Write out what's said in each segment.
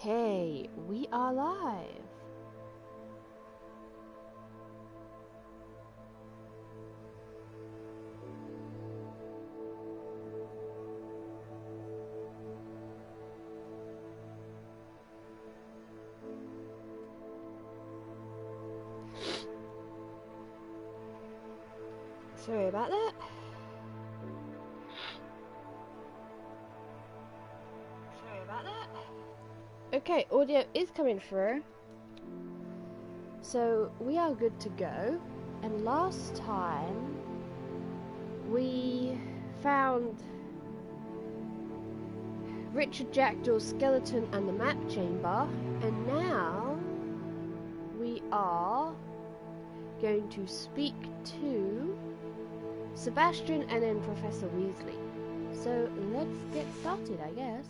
Okay, we are live. Sorry about that. Okay, audio is coming through. So we are good to go. And last time we found Richard Jackdaw's skeleton and the map chamber, and now we are going to speak to Sebastian and then Professor Weasley. So let's get started, I guess.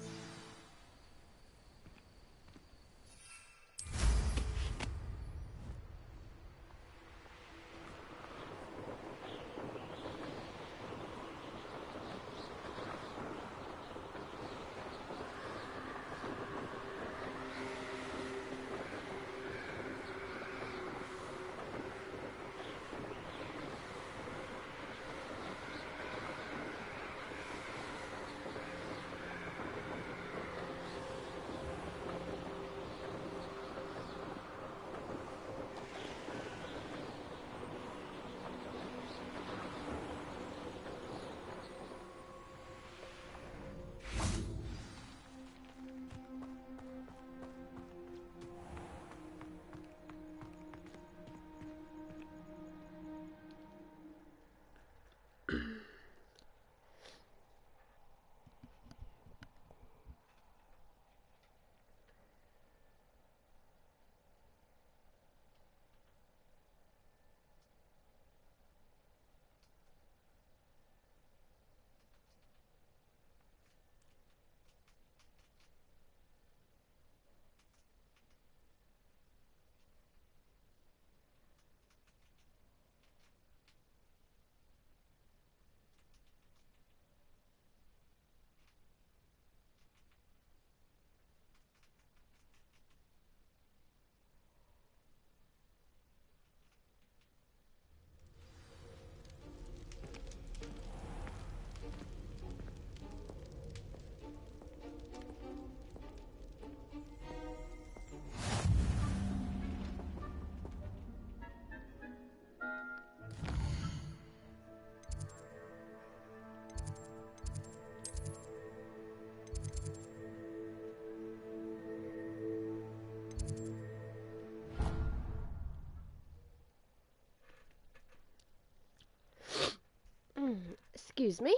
Excuse me.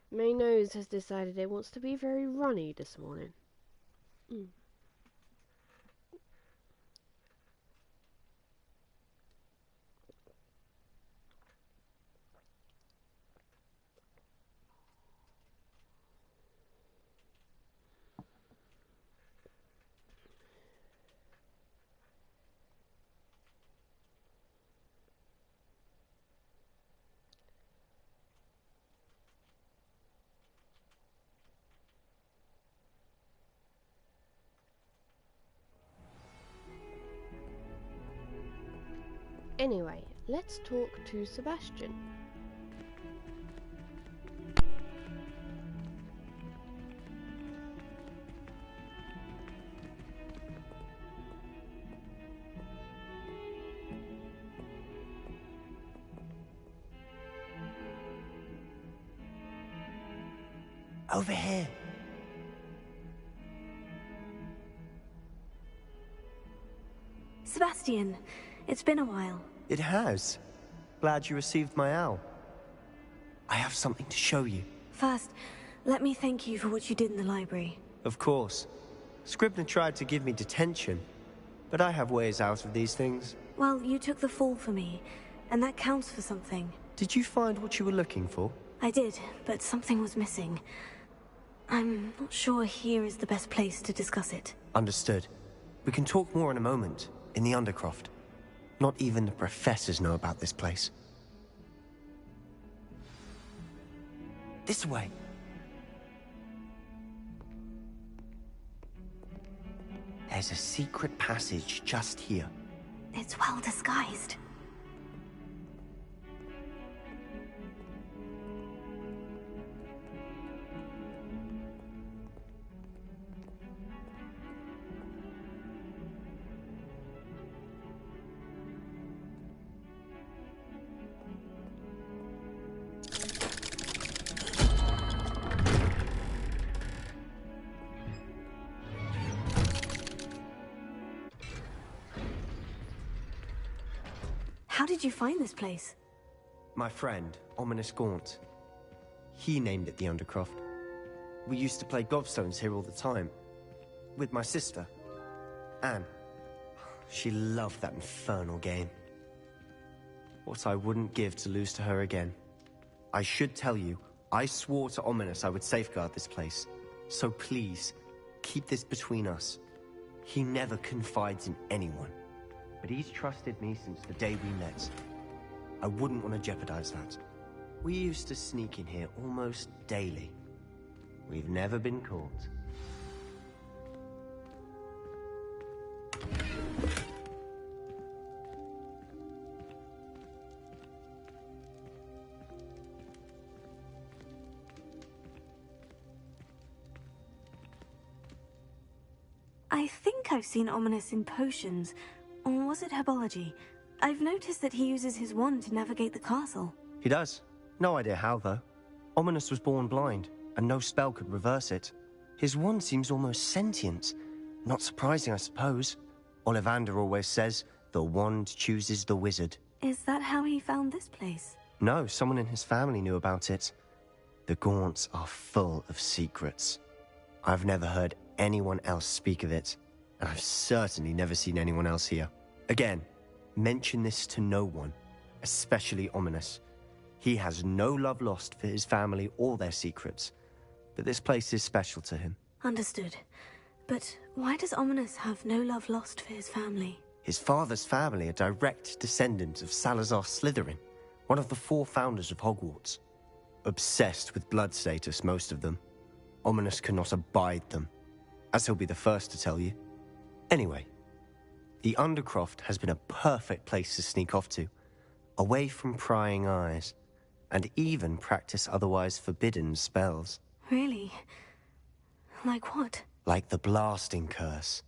My nose has decided it wants to be very runny this morning. Anyway, let's talk to Sebastian. Over here. Sebastian, it's been a while. It has. Glad you received my owl. I have something to show you. First, let me thank you for what you did in the library. Of course. Scribner tried to give me detention, but I have ways out of these things. Well, you took the fall for me, and that counts for something. Did you find what you were looking for? I did, but something was missing. I'm not sure here is the best place to discuss it. Understood. We can talk more in a moment, in the Undercroft. Not even the professors know about this place. This way. There's a secret passage just here. It's well disguised. How did you find this place? My friend, Ominous Gaunt. He named it the Undercroft. We used to play gobstones here all the time. With my sister, Anne. She loved that infernal game. What I wouldn't give to lose to her again. I should tell you, I swore to Ominous I would safeguard this place. So please, keep this between us. He never confides in anyone. But he's trusted me since the day we met. I wouldn't want to jeopardize that. We used to sneak in here almost daily. We've never been caught. I think I've seen Ominous in potions. Or was it herbology? I've noticed that he uses his wand to navigate the castle. He does. No idea how, though. Ominous was born blind, and no spell could reverse it. His wand seems almost sentient. Not surprising, I suppose. Ollivander always says, the wand chooses the wizard. Is that how he found this place? No, someone in his family knew about it. The Gaunts are full of secrets. I've never heard anyone else speak of it, and I've certainly never seen anyone else here. Again, mention this to no one, especially Ominous. He has no love lost for his family or their secrets, but this place is special to him. Understood. But why does Ominous have no love lost for his family? His father's family are direct descendants of Salazar Slytherin, one of the 4 founders of Hogwarts. Obsessed with blood status, most of them. Ominous cannot abide them, as he'll be the first to tell you. Anyway, the Undercroft has been a perfect place to sneak off to, away from prying eyes, and even practice otherwise forbidden spells. Really? Like what? Like the blasting curse.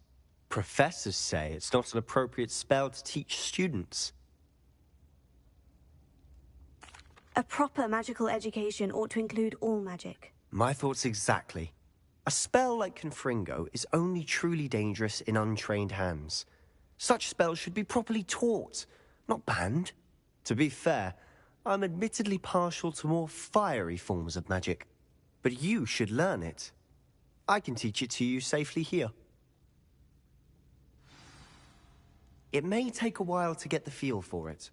Professors say it's not an appropriate spell to teach students. A proper magical education ought to include all magic. My thoughts exactly. A spell like Confringo is only truly dangerous in untrained hands. Such spells should be properly taught, not banned. To be fair, I'm admittedly partial to more fiery forms of magic. But you should learn it. I can teach it to you safely here. It may take a while to get the feel for it.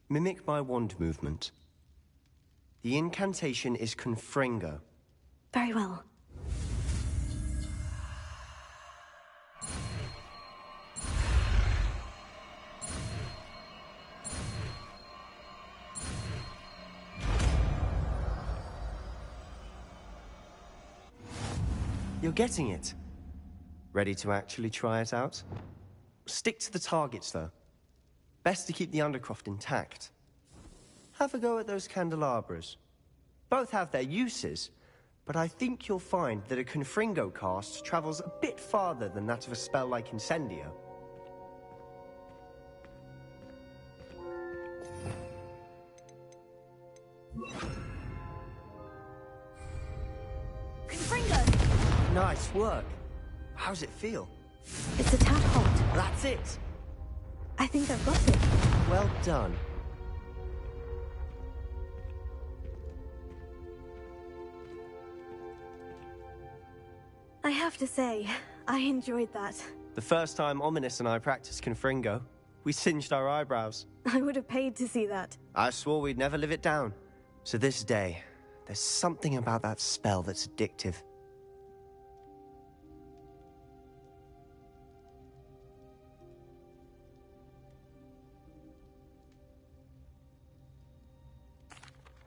Mimic my wand movement. The incantation is Confringo. Very well. You're getting it. Ready to actually try it out? Stick to the targets, though. Best to keep the Undercroft intact. Have a go at those candelabras. Both have their uses, but I think you'll find that a Confringo cast travels a bit farther than that of a spell like Incendio. Confringo! Nice work. How's it feel? It's a tad hot. That's it. I think I've got it. Well done. I have to say, I enjoyed that. The first time Ominous and I practiced Confringo, we singed our eyebrows. I would have paid to see that. I swore we'd never live it down. To this day, there's something about that spell that's addictive.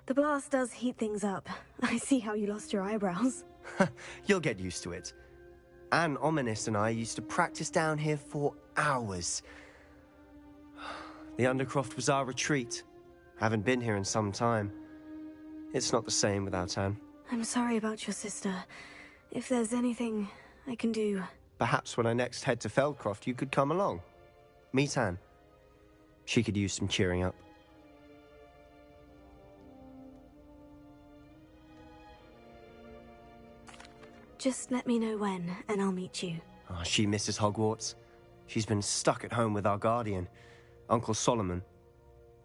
The blast does heat things up. I see how you lost your eyebrows. You'll get used to it. Anne, Ominous, and I used to practice down here for hours. The Undercroft was our retreat. Haven't been here in some time. It's not the same without Anne. I'm sorry about your sister. If there's anything I can do... Perhaps when I next head to Feldcroft, you could come along. Meet Anne. She could use some cheering up. Just let me know when, and I'll meet you. Oh, she misses Hogwarts. She's been stuck at home with our guardian, Uncle Solomon.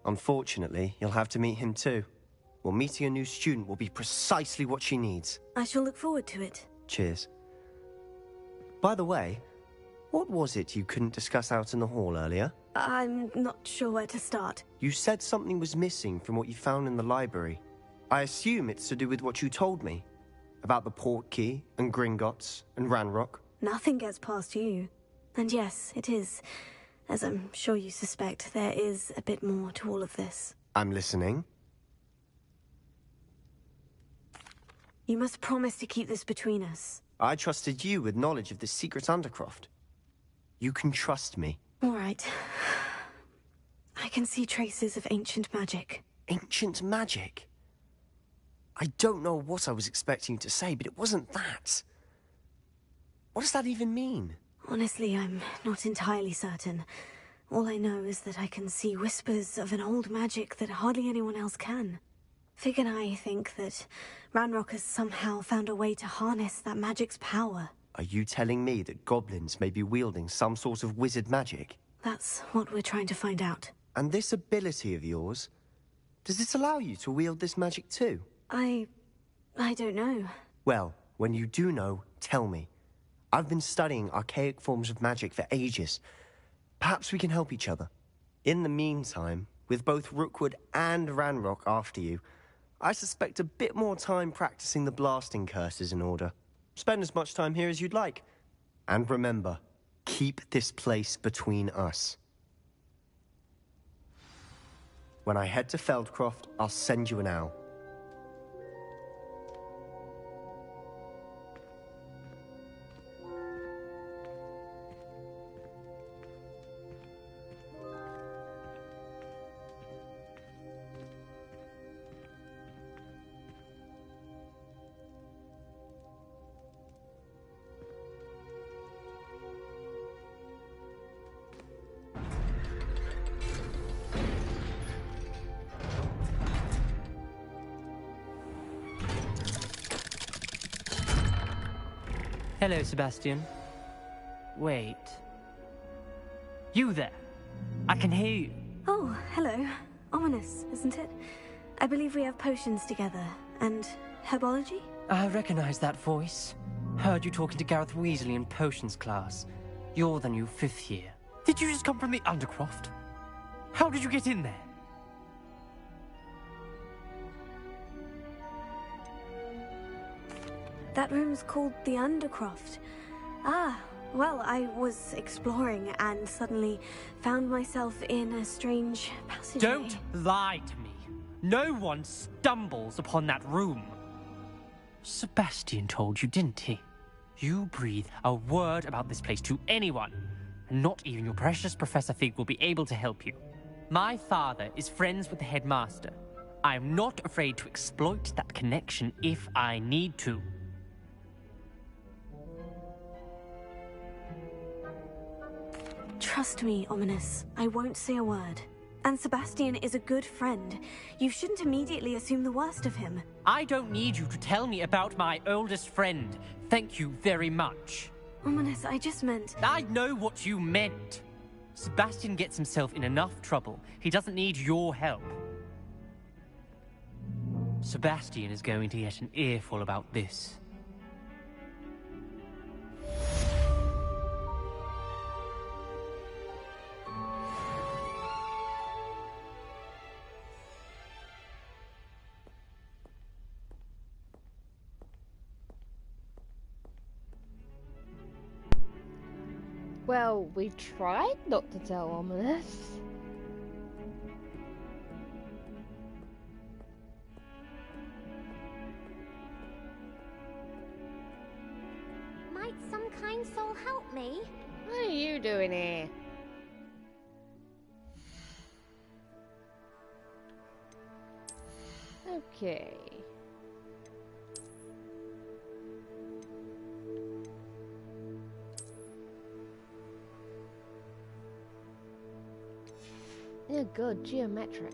Unfortunately, you'll have to meet him too. Well, meeting a new student will be precisely what she needs. I shall look forward to it. Cheers. By the way, what was it you couldn't discuss out in the hall earlier? I'm not sure where to start. You said something was missing from what you found in the library. I assume it's to do with what you told me. About the Portkey, and Gringotts, and Ranrock. Nothing gets past you. And yes, it is. As I'm sure you suspect, there is a bit more to all of this. I'm listening. You must promise to keep this between us. I trusted you with knowledge of the secret Undercroft. You can trust me. All right. I can see traces of ancient magic. Ancient magic? I don't know what I was expecting to say, but it wasn't that. What does that even mean? Honestly, I'm not entirely certain. All I know is that I can see whispers of an old magic that hardly anyone else can. Fig and I think that Ranrock has somehow found a way to harness that magic's power. Are you telling me that goblins may be wielding some sort of wizard magic? That's what we're trying to find out. And this ability of yours, does it allow you to wield this magic too? I don't know. Well, when you do know, tell me. I've been studying archaic forms of magic for ages. Perhaps we can help each other. In the meantime, with both Rookwood and Ranrock after you, I suspect a bit more time practicing the blasting curse is in order. Spend as much time here as you'd like. And remember, keep this place between us. When I head to Feldcroft, I'll send you an owl. Hello, Sebastian. Wait. You there? I can hear you. Oh, hello. Ominous, isn't it? I believe we have potions together. And herbology? I recognize that voice. Heard you talking to Gareth Weasley in potions class. You're the new 5th year. Did you just come from the Undercroft? How did you get in there? That room's called the Undercroft. Ah, well, I was exploring and suddenly found myself in a strange passageway. Don't lie to me. No one stumbles upon that room. Sebastian told you, didn't he? You breathe a word about this place to anyone, and not even your precious Professor Fig will be able to help you. My father is friends with the headmaster. I am not afraid to exploit that connection if I need to. Trust me, Ominous. I won't say a word. And Sebastian is a good friend. You shouldn't immediately assume the worst of him. I don't need you to tell me about my oldest friend. Thank you very much. Ominous, I just meant... I know what you meant. Sebastian gets himself in enough trouble. He doesn't need your help. Sebastian is going to get an earful about this. Well, we tried not to tell Ominous. Might some kind you doing here? Okay. Yeah, good. Geometric.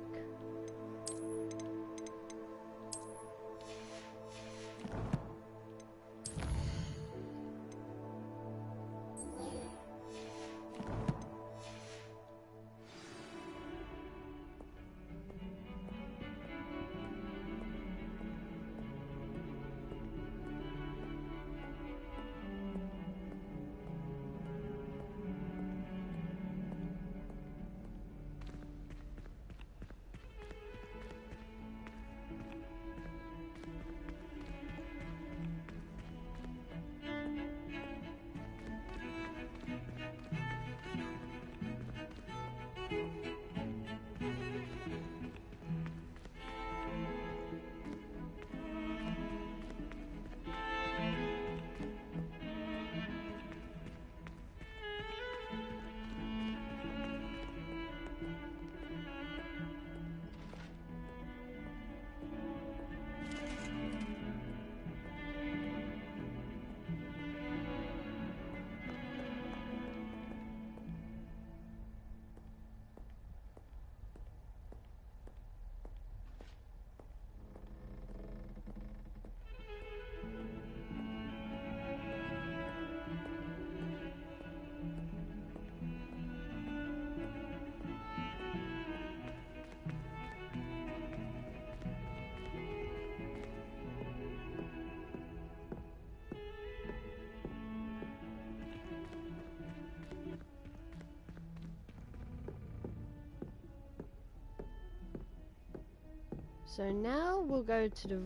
So now we'll go to the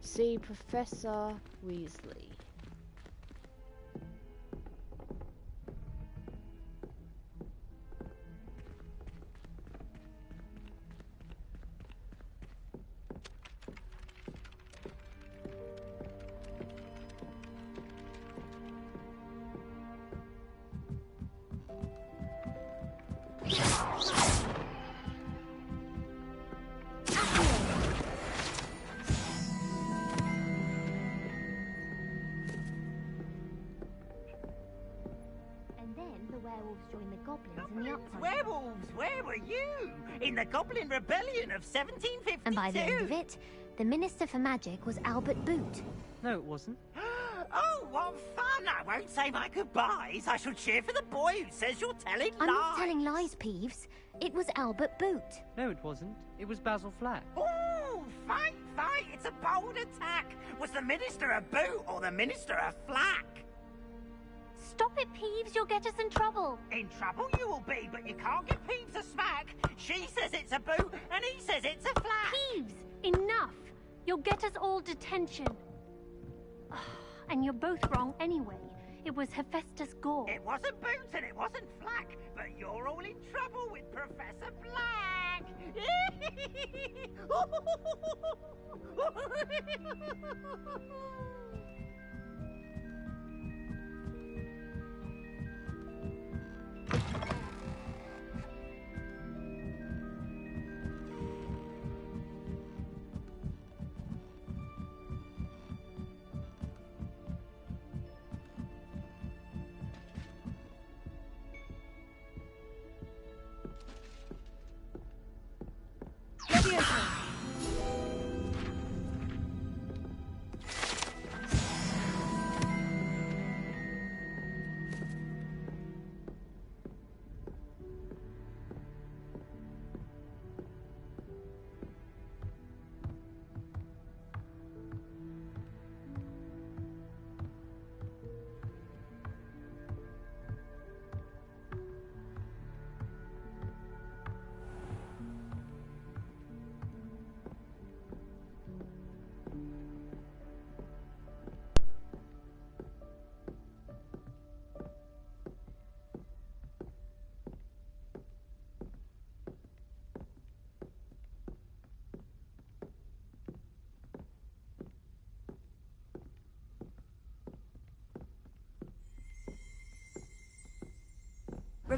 see Professor Weasley. Werewolves, where were you? In the Goblin Rebellion of 1752. And by the end of it, the Minister for Magic was Albert Boot. No, it wasn't. Oh, what fun! I won't say my goodbyes. I shall cheer for the boy who says you're telling lies. I'm not telling lies, Peeves. It was Albert Boot. No, it wasn't. It was Basil Flack. Oh, fight, fight! It's a bold attack. Was the Minister a Boot or the Minister a Flack? Stop it, Peeves. You'll get us in trouble. In trouble you will be, but you can't give Peeves a smack. She says it's a Boot, and he says it's a Flack. Peeves, enough. You'll get us all detention. And you're both wrong anyway. It was Hephaestus Gore. It wasn't Boot and it wasn't Flack, but you're all in trouble with Professor Black.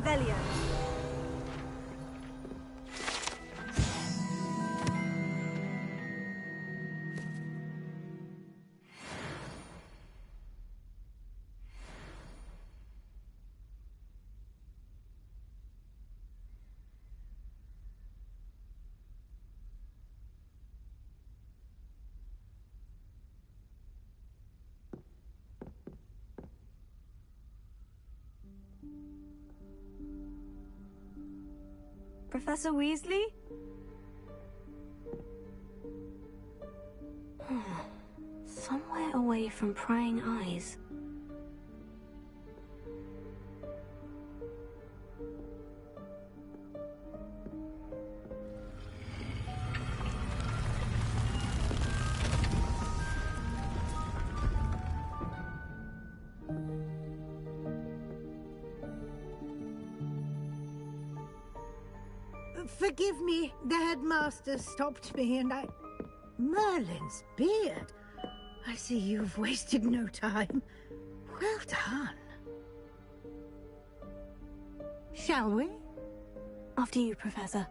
Revelio. Professor Weasley? Somewhere away from prying eyes. Forgive me, the headmaster stopped me and I... Merlin's beard. I see you've wasted no time. Well done. Shall we? After you, Professor.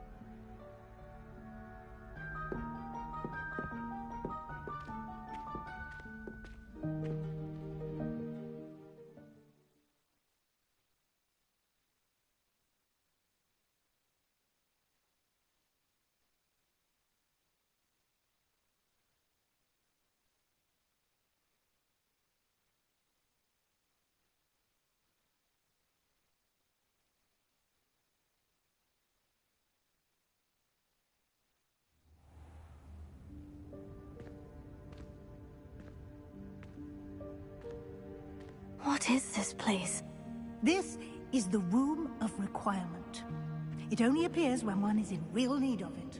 What is this place? This is the Room of Requirement. It only appears when one is in real need of it.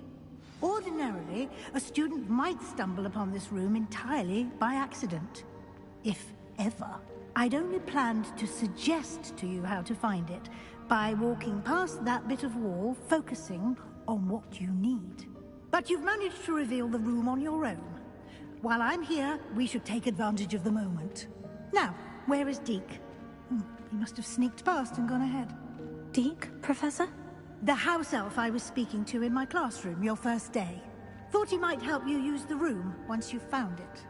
Ordinarily, a student might stumble upon this room entirely by accident. If ever. I'd only planned to suggest to you how to find it by walking past that bit of wall, focusing on what you need. But you've managed to reveal the room on your own. While I'm here, we should take advantage of the moment. Now, where is Deke? He must have sneaked past and gone ahead. Deke, Professor? The house elf I was speaking to in my classroom your first day. Thought he might help you use the room once you've found it.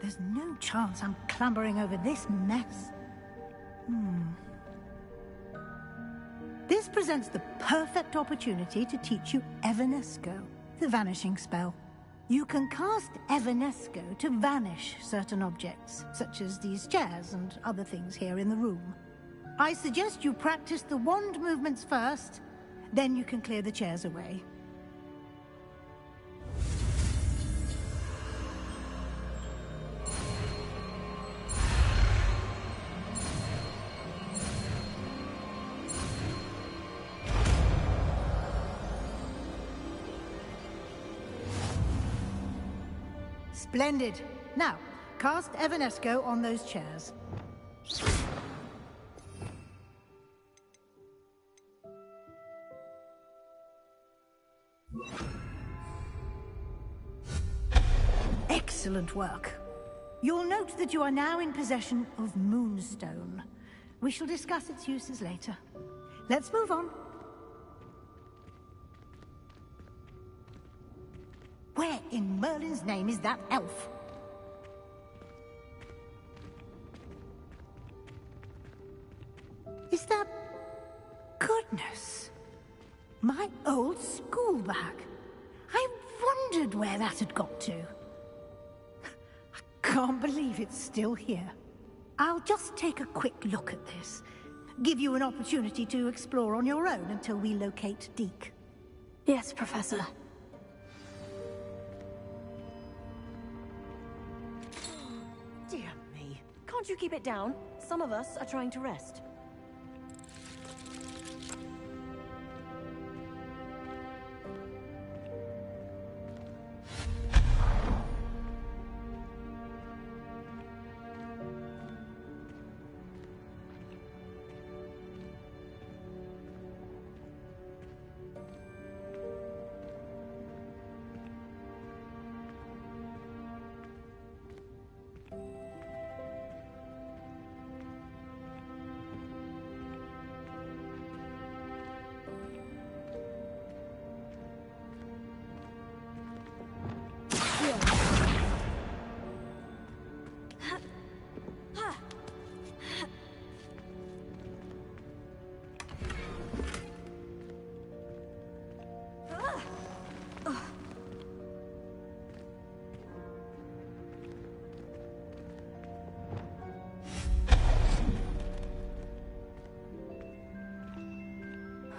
There's no chance I'm clambering over this mess. This presents the perfect opportunity to teach you Evanesco, the vanishing spell. You can cast Evanesco to vanish certain objects, such as these chairs and other things here in the room. I suggest you practice the wand movements first, then you can clear the chairs away. Splendid. Now, cast Evanesco on those chairs. Excellent work. You'll note that you are now in possession of Moonstone. We shall discuss its uses later. Let's move on. Where in Merlin's name is that elf? Is that... Goodness! My old school bag. I wondered where that had got to. I can't believe it's still here. I'll just take a quick look at this. Give you an opportunity to explore on your own until we locate Deke. Yes, Professor. Dear me. Can't you keep it down? Some of us are trying to rest.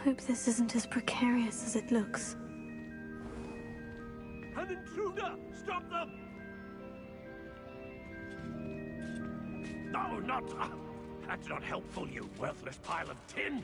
Hope this isn't as precarious as it looks. An intruder! Stop them! No, not... that's not helpful, you worthless pile of tin!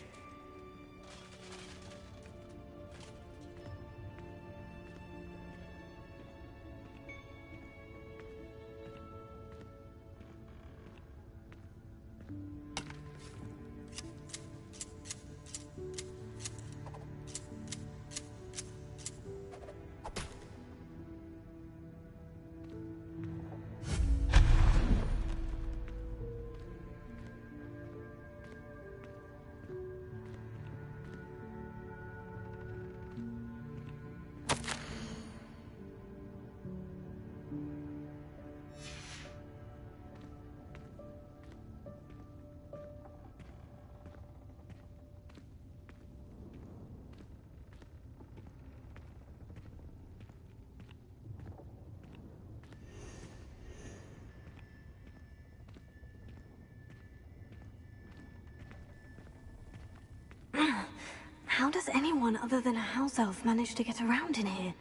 How does anyone other than a house elf manage to get around in here?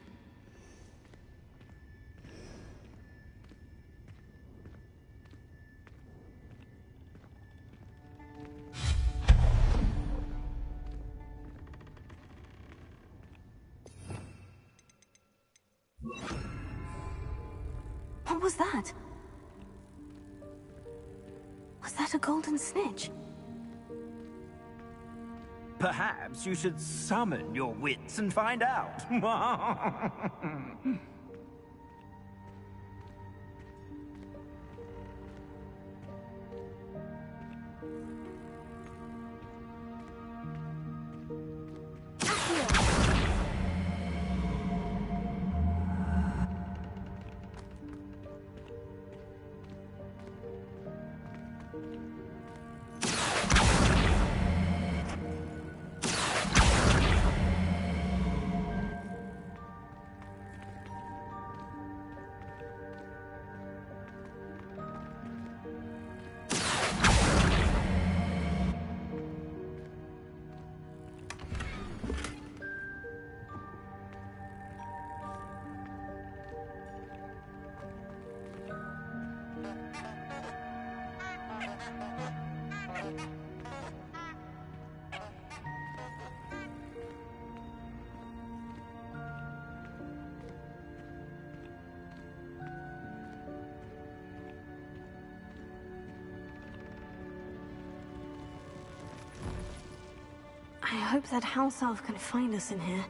What was that? Was that a golden snitch? Perhaps you should summon your wits and find out. I hope that house elf can find us in here.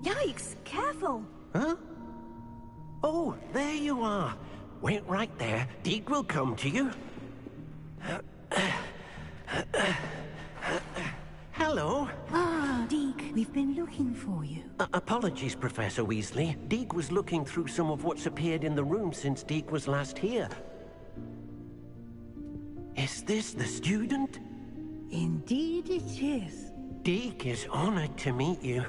Yikes! Careful! Huh? Oh, there you are. Wait right there. Deke will come to you. Hello. Ah, Deke, we've been looking for you. Apologies, Professor Weasley. Deke was looking through some of what's appeared in the room since Deke was last here. Is this the student? Indeed it is. Deke is honored to meet you.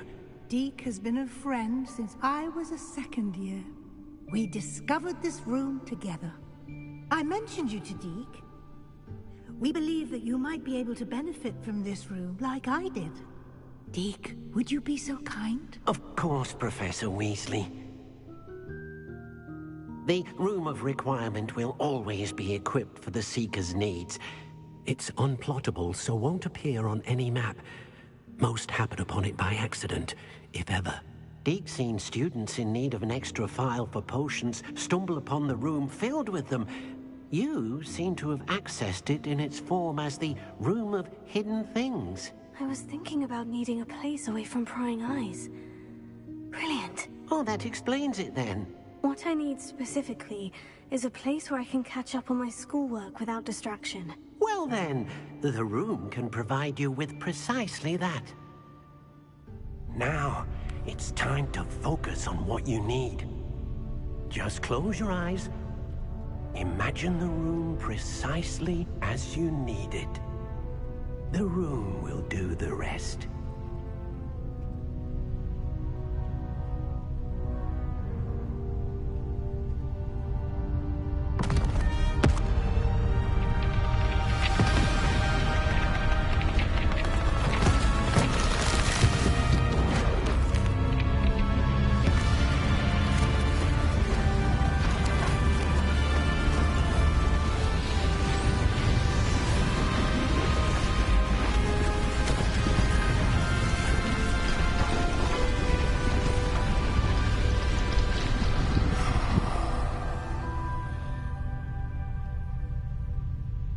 Deke has been a friend since I was a second year. We discovered this room together. I mentioned you to Deke. We believe that you might be able to benefit from this room like I did. Deke, would you be so kind? Of course, Professor Weasley. The Room of Requirement will always be equipped for the Seeker's needs. It's unplottable, so won't appear on any map. Most happen upon it by accident, if ever. Deke's seen students in need of an extra file for potions stumble upon the room filled with them. You seem to have accessed it in its form as the Room of Hidden Things. I was thinking about needing a place away from prying eyes. Brilliant. Oh, that explains it then. What I need specifically is a place where I can catch up on my schoolwork without distraction. Well Well then, the room can provide you with precisely that. Now, it's time to focus on what you need. Just close your eyes. Imagine the room precisely as you need it. The room will do the rest.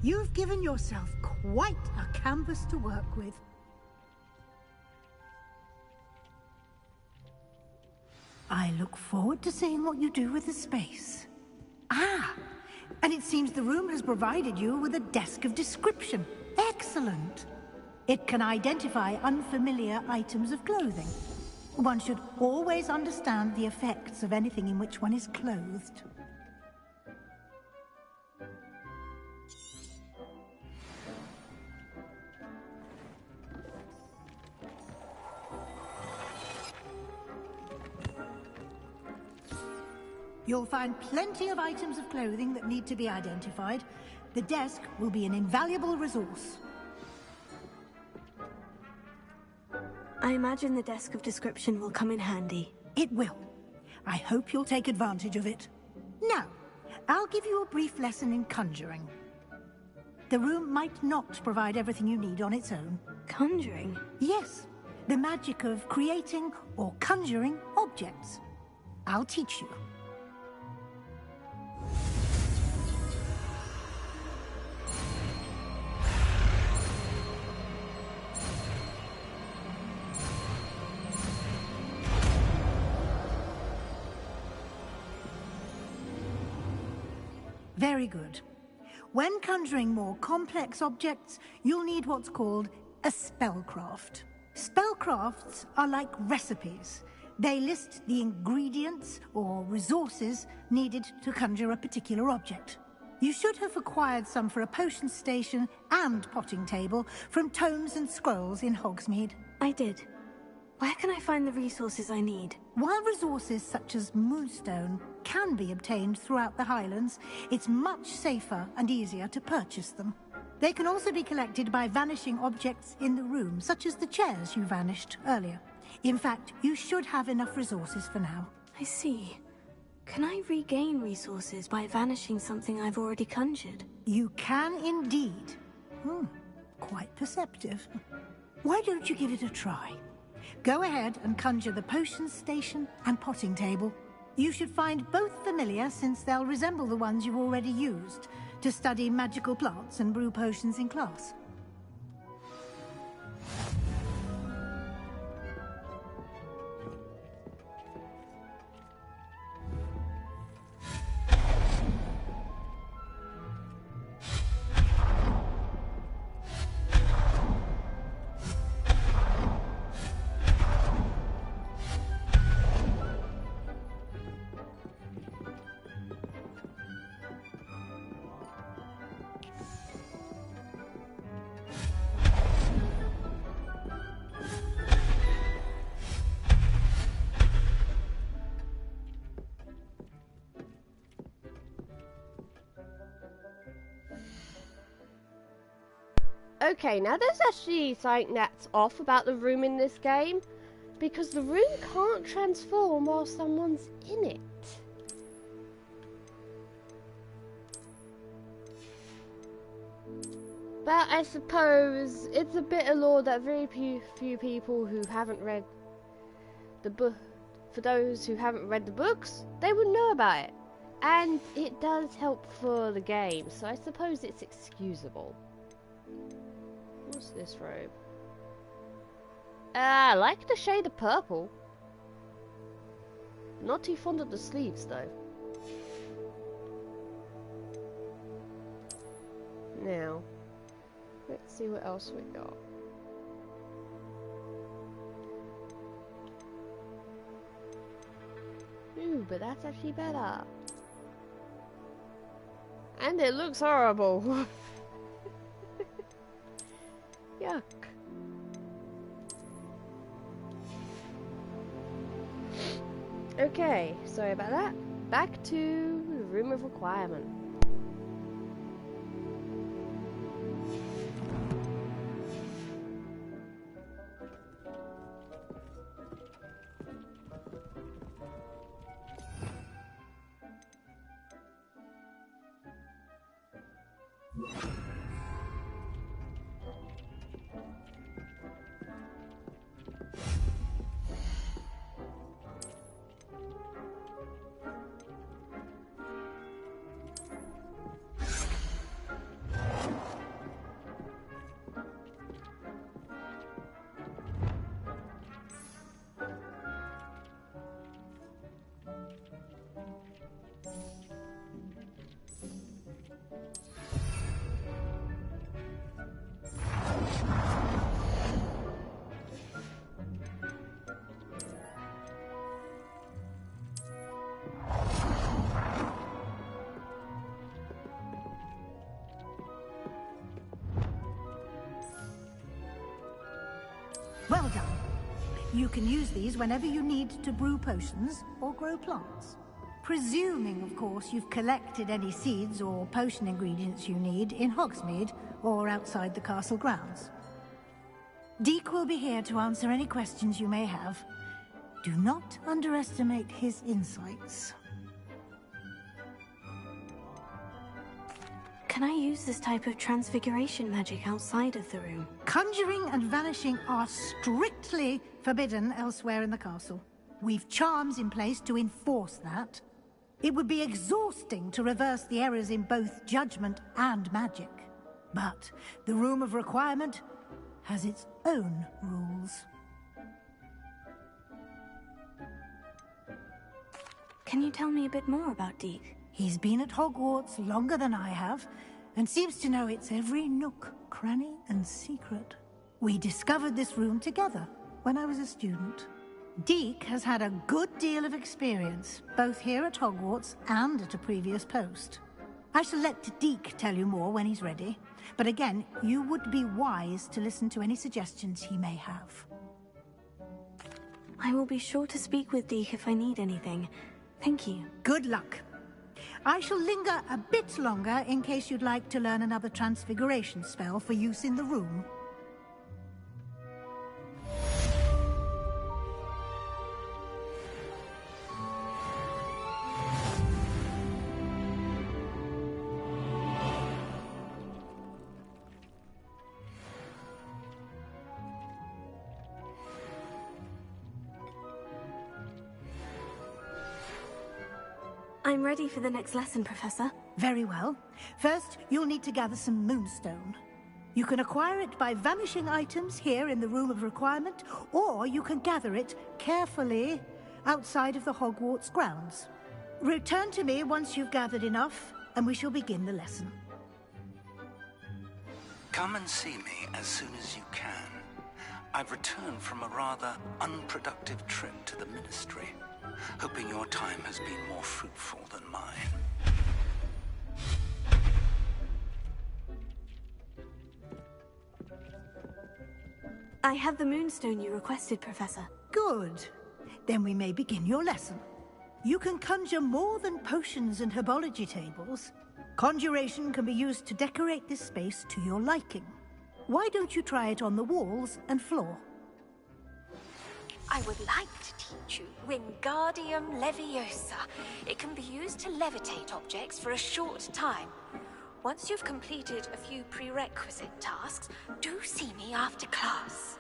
You've given yourself quite a canvas to work with. I look forward to seeing what you do with the space. Ah, and it seems the room has provided you with a desk of description. Excellent. It can identify unfamiliar items of clothing. One should always understand the effects of anything in which one is clothed. You'll find plenty of items of clothing that need to be identified. The desk will be an invaluable resource. I imagine the desk of description will come in handy. It will. I hope you'll take advantage of it. Now, I'll give you a brief lesson in conjuring. The room might not provide everything you need on its own. Conjuring? Yes, the magic of creating or conjuring objects. I'll teach you. Very good. When conjuring more complex objects, you'll need what's called a spellcraft. Spellcrafts are like recipes. They list the ingredients or resources needed to conjure a particular object. You should have acquired some for a potion station and potting table from tomes and scrolls in Hogsmeade. I did. Where can I find the resources I need? While resources such as moonstone can be obtained throughout the Highlands, it's much safer and easier to purchase them. They can also be collected by vanishing objects in the room, such as the chairs you vanished earlier. In fact, you should have enough resources for now. I see. Can I regain resources by vanishing something I've already conjured? You can indeed. Quite perceptive. Why don't you give it a try? Go ahead and conjure the potion station and potting table. You should find both familiar, since they'll resemble the ones you've already used to study magical plants and brew potions in class. Okay, now there's actually something that's off about the room in this game, because the room can't transform while someone's in it. But I suppose it's a bit of lore that very few people who haven't read the book, for those who haven't read the books, they would know about it. And it does help for the game, so I suppose it's excusable. What's this robe? I like the shade of purple. Not too fond of the sleeves though. Now, Let's see what else we got. Ooh, but that's actually better. And it looks horrible. Yuck. Okay, sorry about that. Back to the room of requirement. Well done. You can use these whenever you need to brew potions or grow plants. Presuming, of course, you've collected any seeds or potion ingredients you need in Hogsmeade or outside the castle grounds. Deek will be here to answer any questions you may have. Do not underestimate his insights. Can I use this type of transfiguration magic outside of the room? Conjuring and vanishing are strictly forbidden elsewhere in the castle. We've charms in place to enforce that. It would be exhausting to reverse the errors in both judgment and magic. But the Room of Requirement has its own rules. Can you tell me a bit more about Deek? He's been at Hogwarts longer than I have, and seems to know its every nook, cranny, and secret. We discovered this room together when I was a student. Deek has had a good deal of experience, both here at Hogwarts and at a previous post. I shall let Deek tell you more when he's ready, but again, you would be wise to listen to any suggestions he may have. I will be sure to speak with Deek if I need anything. Thank you. Good luck. I shall linger a bit longer in case you'd like to learn another transfiguration spell for use in the room. I'm ready for the next lesson, Professor. Very well. First, you'll need to gather some moonstone. You can acquire it by vanishing items here in the Room of Requirement, or you can gather it carefully outside of the Hogwarts grounds. Return to me once you've gathered enough, and we shall begin the lesson. Come and see me as soon as you can. I've returned from a rather unproductive trip to the Ministry, hoping your time has been more fruitful than mine. I have the moonstone you requested, Professor. Good. Then we may begin your lesson. You can conjure more than potions and herbology tables. Conjuration can be used to decorate this space to your liking. Why don't you try it on the walls and floor? I would like to teach you Wingardium Leviosa. It can be used to levitate objects for a short time. Once you've completed a few prerequisite tasks, do see me after class.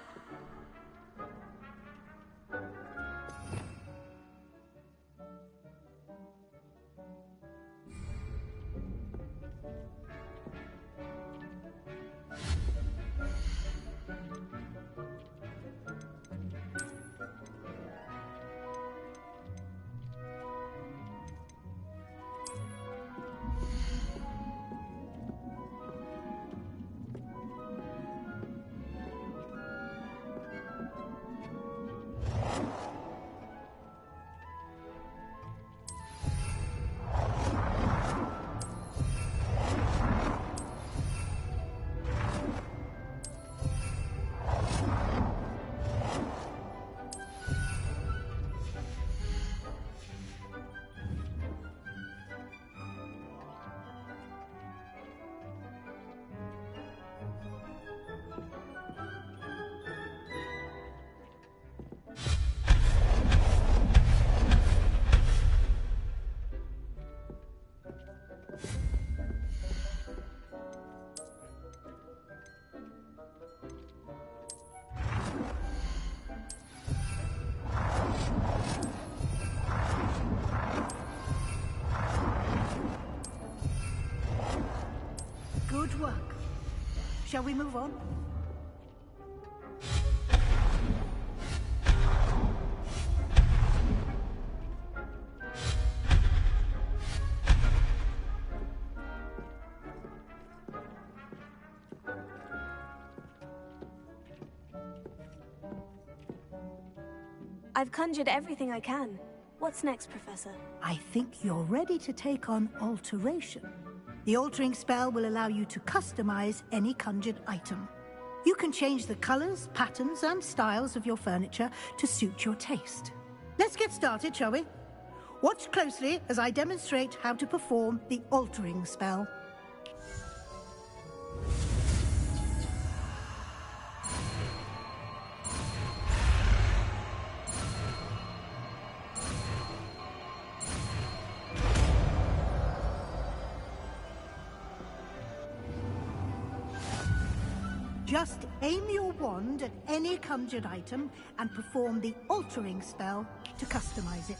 Shall we move on? I've conjured everything I can. What's next, Professor? I think you're ready to take on alteration. The altering spell will allow you to customize any conjured item. You can change the colors, patterns, and styles of your furniture to suit your taste. Let's get started, shall we? Watch closely as I demonstrate how to perform the altering spell. Just aim your wand at any conjured item and perform the altering spell to customize it.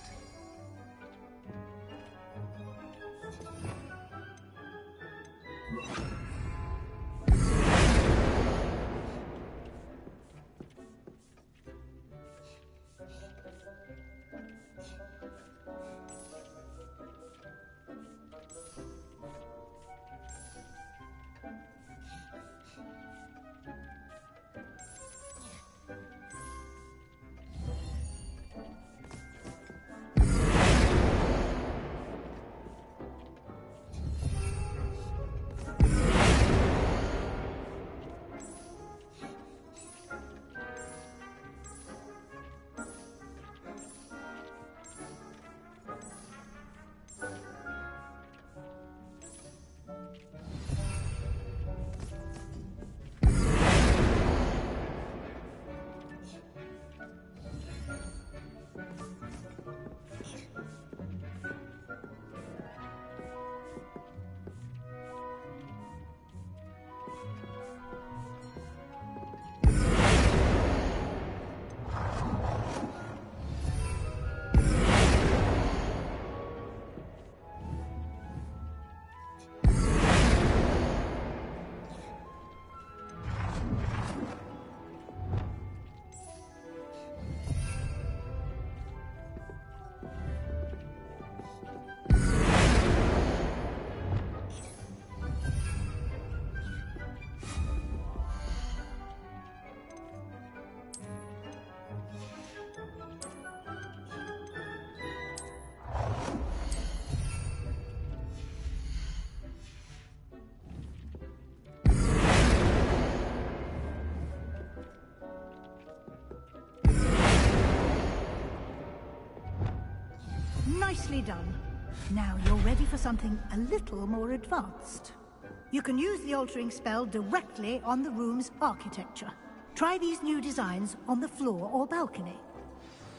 Nicely done. Now you're ready for something a little more advanced. You can use the altering spell directly on the room's architecture. Try these new designs on the floor or balcony.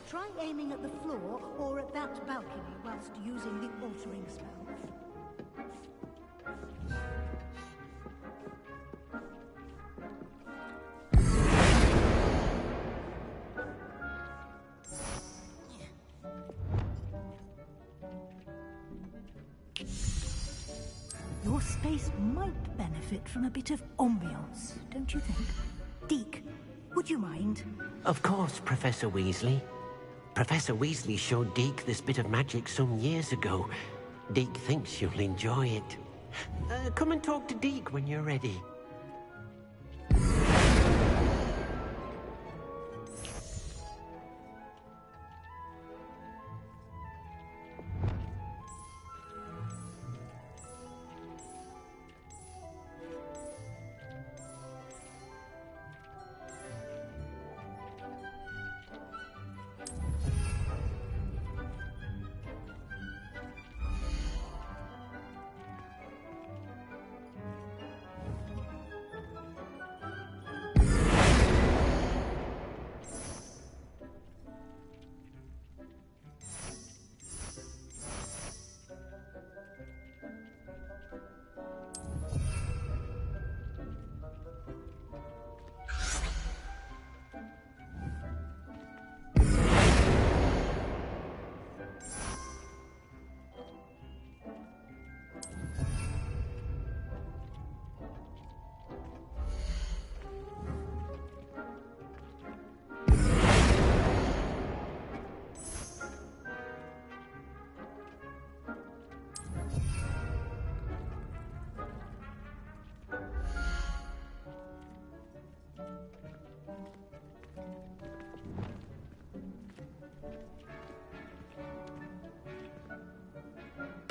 Try aiming at the floor or at that balcony whilst using the altering spell. Your space might benefit from a bit of ambiance, don't you think? Deke, would you mind? Of course, Professor Weasley. Professor Weasley showed Deke this bit of magic some years ago. Deke thinks you'll enjoy it. Come and talk to Deke when you're ready.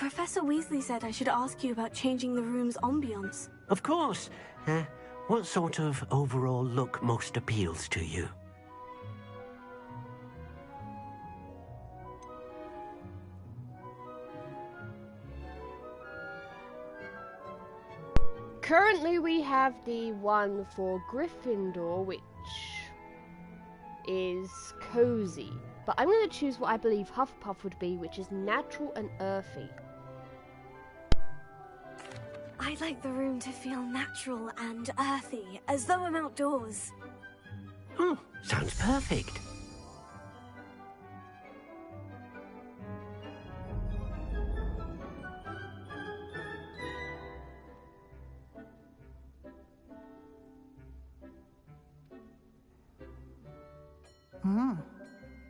Professor Weasley said I should ask you about changing the room's ambience. Of course. What sort of overall look most appeals to you? Currently we have the one for Gryffindor, which is cozy. But I'm going to choose what I believe Hufflepuff would be, which is natural and earthy. I'd like the room to feel natural and earthy, as though I'm outdoors. Oh, sounds perfect.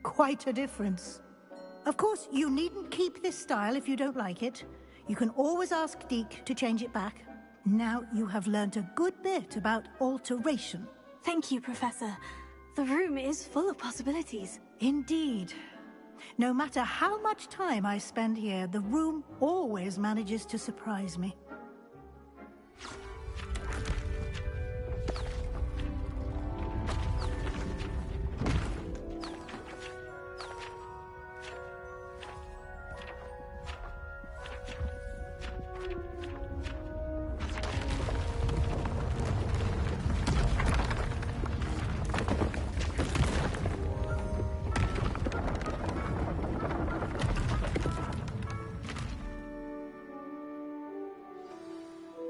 Quite a difference. Of course, you needn't keep this style if you don't like it. You can always ask Deke to change it back. Now you have learnt a good bit about alteration. Thank you, Professor. The room is full of possibilities. Indeed. No matter how much time I spend here, the room always manages to surprise me.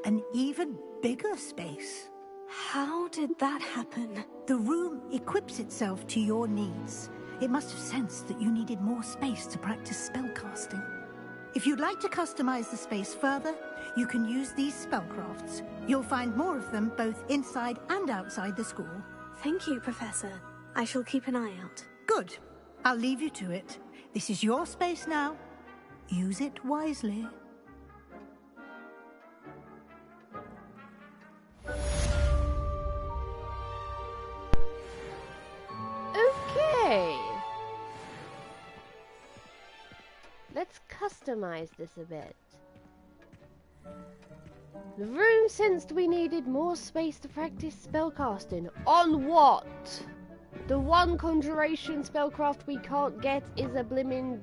An even bigger space. How did that happen? The room equips itself to your needs. It must have sensed that you needed more space to practice spellcasting. If you'd like to customize the space further, you can use these spellcrafts. You'll find more of them both inside and outside the school. Thank you, Professor. I shall keep an eye out. Good. I'll leave you to it. This is your space now. Use it wisely. Okay. Let's customize this a bit. The room sensed we needed more space to practice spellcasting. On what? The one conjuration spellcraft we can't get is a blimmin'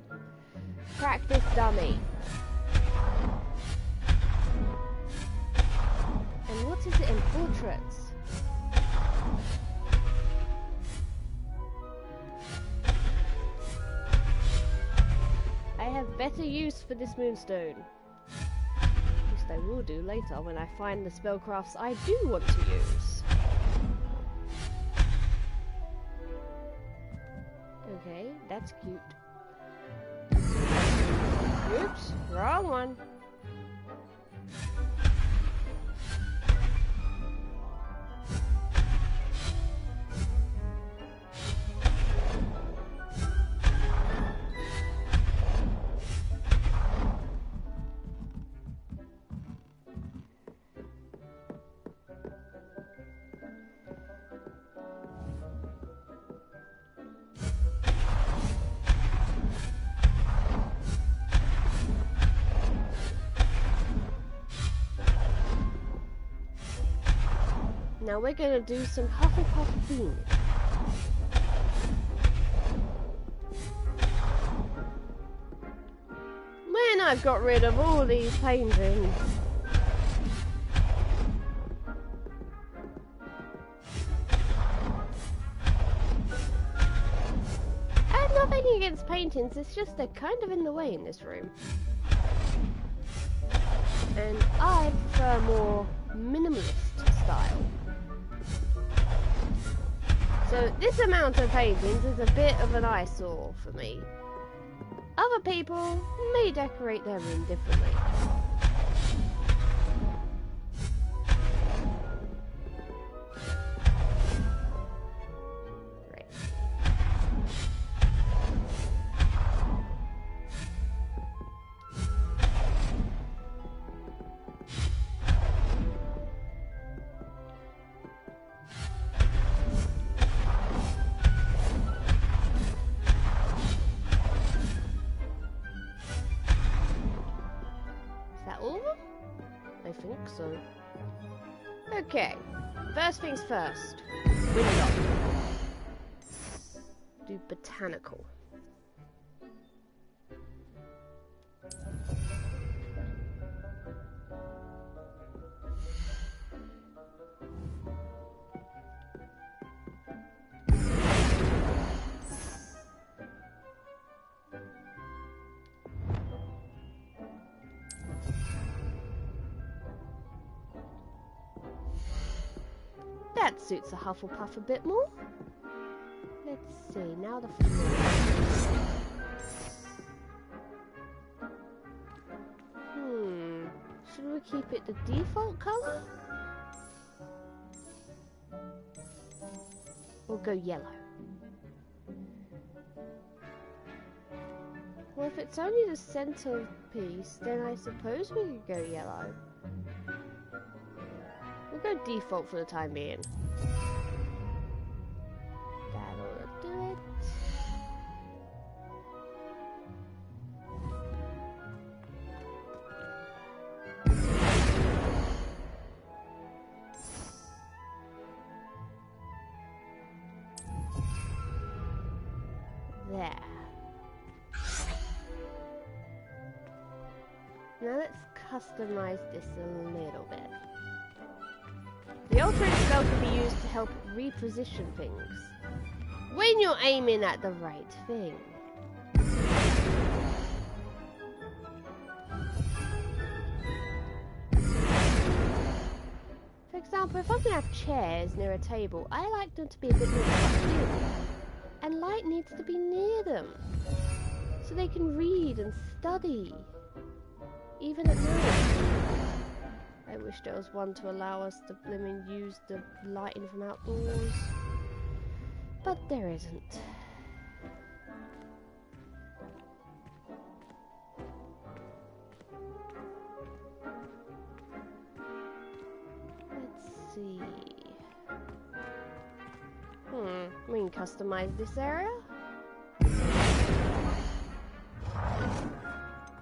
practice dummy. And what is it in portraits? I have better use for this moonstone. At least I will do later when I find the spellcrafts I do want to use. Okay, that's cute. Oops, wrong one. Now we're gonna do some Hufflepuff theming. Man, I've got rid of all these paintings. I have nothing against paintings, it's just they're kind of in the way in this room. And I prefer more minimalist style. So this amount of paintings is a bit of an eyesore for me. Other people may decorate their room differently. Great. I think so. Okay, first things first. Window. Do botanical. That suits a Hufflepuff a bit more. Let's see, now the floor. Should we keep it the default colour? Or go yellow? Well, if it's only the centerpiece, then I suppose we could go yellow. We'll go default for the time being. That ought to do it. There. Now let's customize this a little bit. The altering spell can be used to help reposition things when you're aiming at the right thing. For example, if I'm going to have chairs near a table, I like them to be a bit more tucked in, and light needs to be near them so they can read and study, even at night. I wish there was one to allow us to blimmin' use the lighting from outdoors, but there isn't. Let's see. We can customize this area.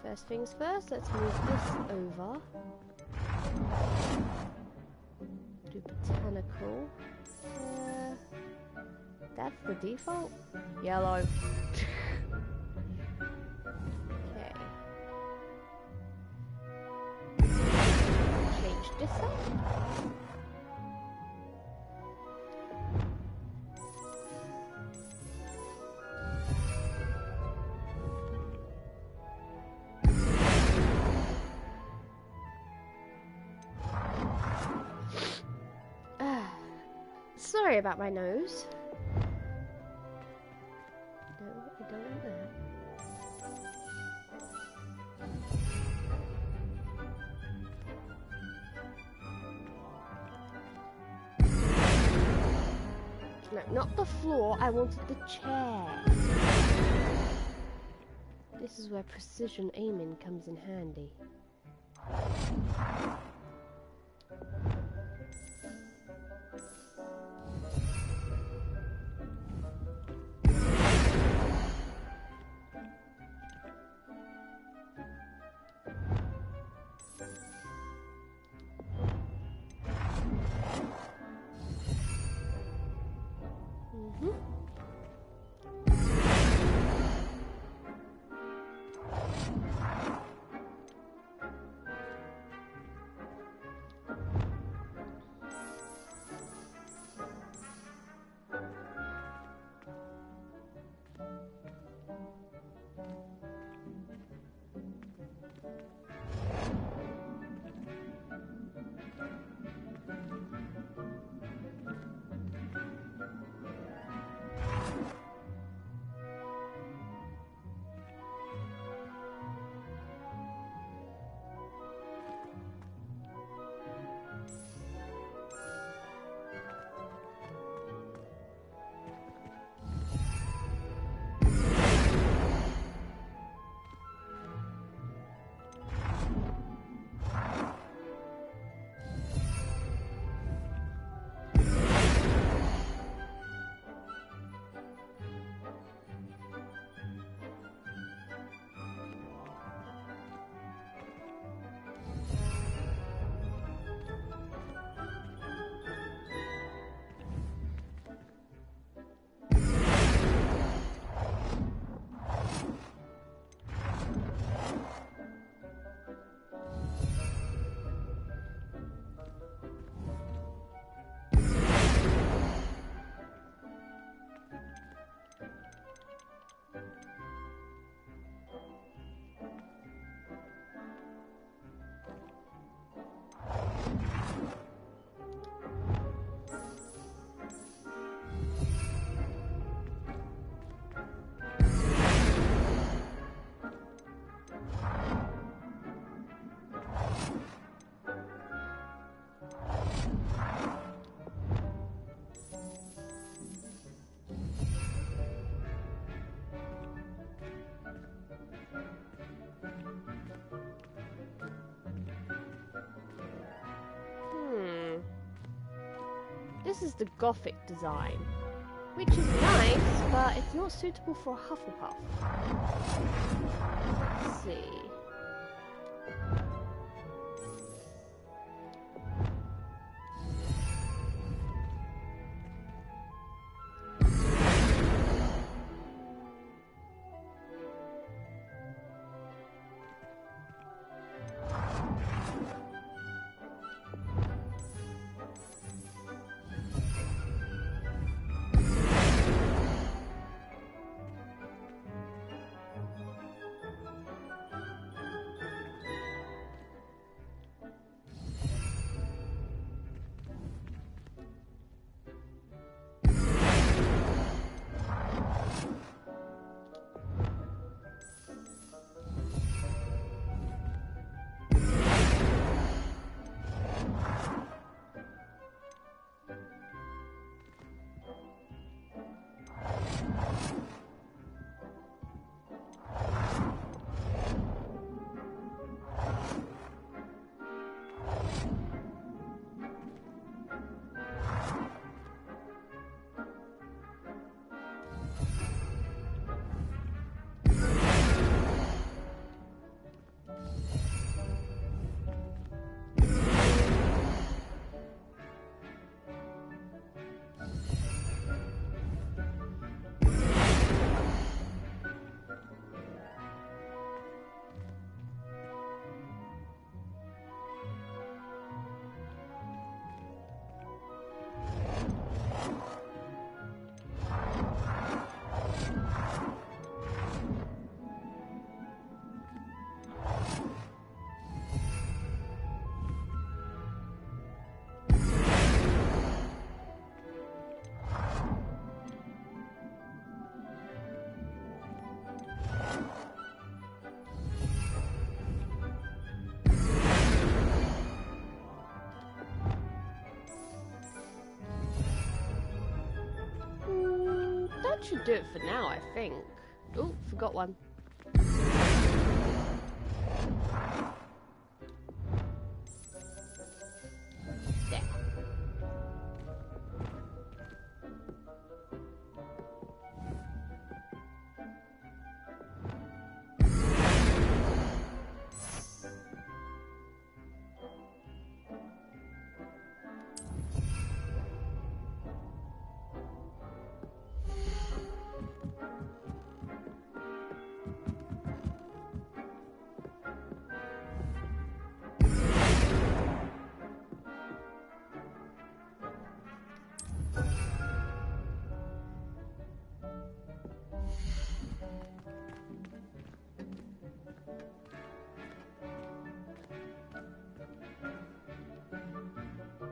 First things first, let's move this over. Do botanical. That's the default. Yellow. Okay. Change this up. Sorry about my nose. No, I don't want that. No, not the floor. I wanted the chair. This is where precision aiming comes in handy. This is the Gothic design, which is nice, but it's not suitable for a Hufflepuff. Let's see. That should do it for now, I think. Oh, forgot one. There.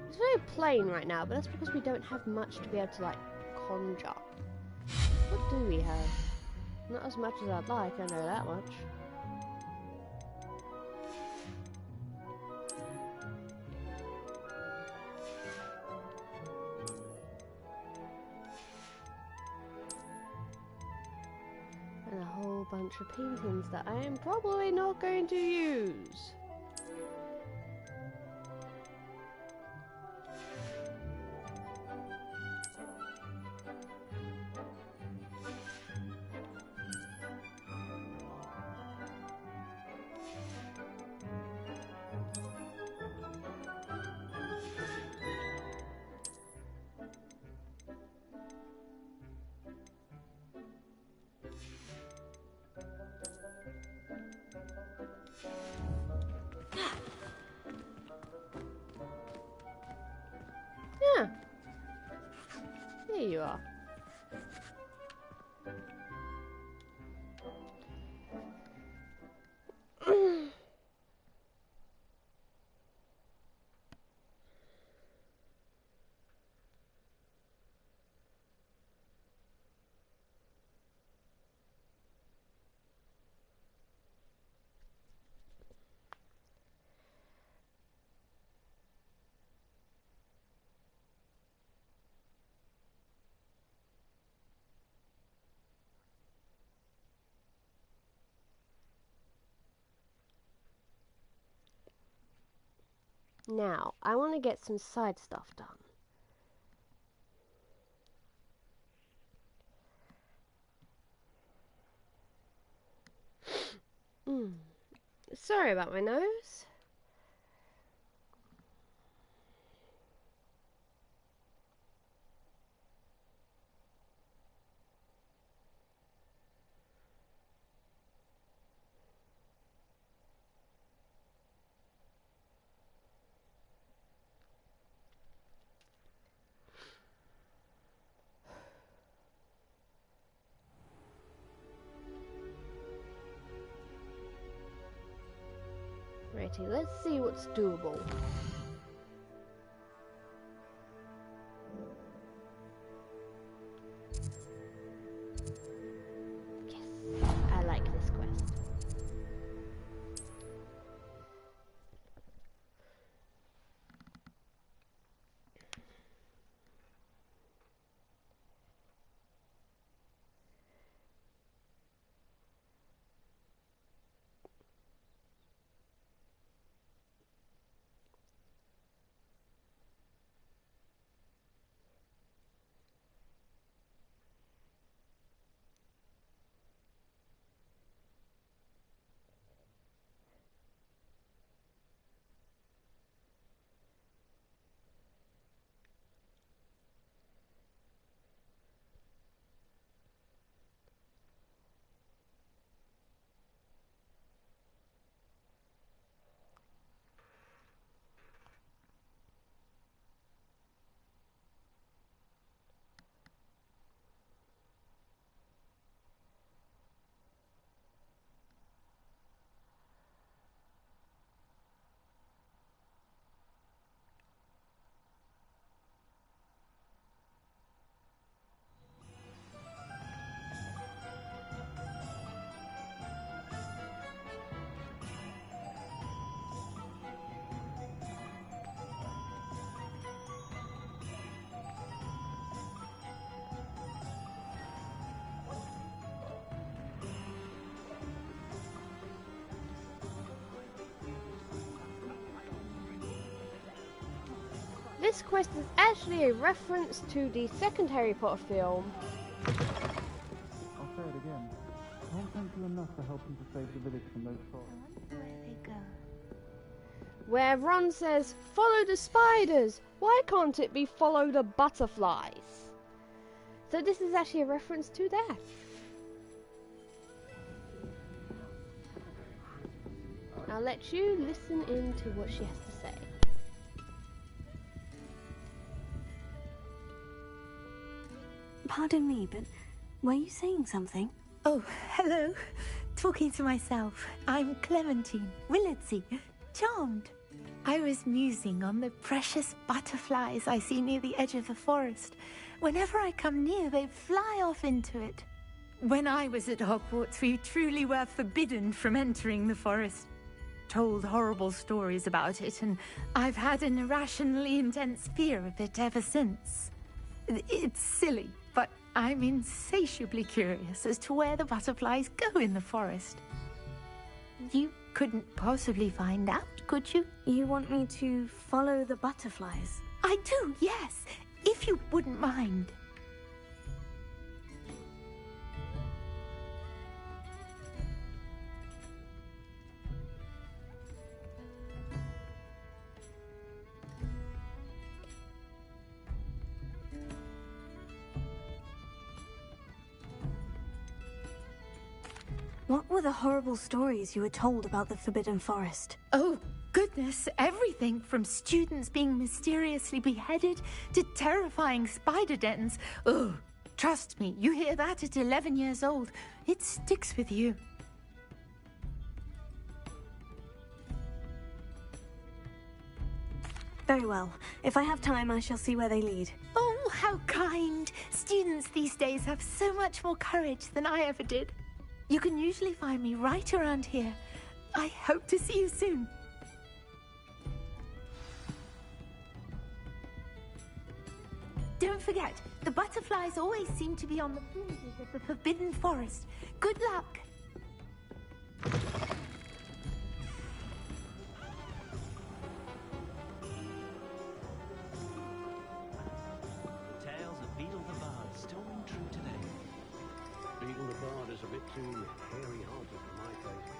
It's very plain right now, but that's because we don't have much to be able to, like, conjure. What do we have? Not as much as I'd like, I know that much. And a whole bunch of paintings that I am probably not going to use. Yeah. There you are. Now, I want to get some side stuff done. Sorry about my nose. Righty, let's see what's doable. Yes, I like this quest. This quest is actually a reference to the second Harry Potter film. I'll say it again. I won't thank you enough for helping to save the village from those trolls. Where they go? Where Ron says, follow the spiders! Why can't it be follow the butterflies? So this is actually a reference to that. I'll let you listen in to what she has to say. Pardon me, but were you saying something? Oh, hello. Talking to myself. I'm Clementine Willardsey. Charmed. I was musing on the precious butterflies I see near the edge of the forest. Whenever I come near, they fly off into it. When I was at Hogwarts, we truly were forbidden from entering the forest. Told horrible stories about it, and I've had an irrationally intense fear of it ever since. It's silly, but I'm insatiably curious as to where the butterflies go in the forest. You couldn't possibly find out, could you? You want me to follow the butterflies? I do, yes, if you wouldn't mind. What were the horrible stories you were told about the Forbidden Forest? Oh, goodness, everything from students being mysteriously beheaded to terrifying spider dens. Oh, trust me, you hear that at 11 years old, it sticks with you. Very well. If I have time, I shall see where they lead. Oh, how kind. Students these days have so much more courage than I ever did. You can usually find me right around here. I hope to see you soon. Don't forget, the butterflies always seem to be on the fringes of the Forbidden Forest. Good luck. Tales of Beetle the Bard still ring true today. Beetle the Bard is a bit too hairy-hearted for my taste.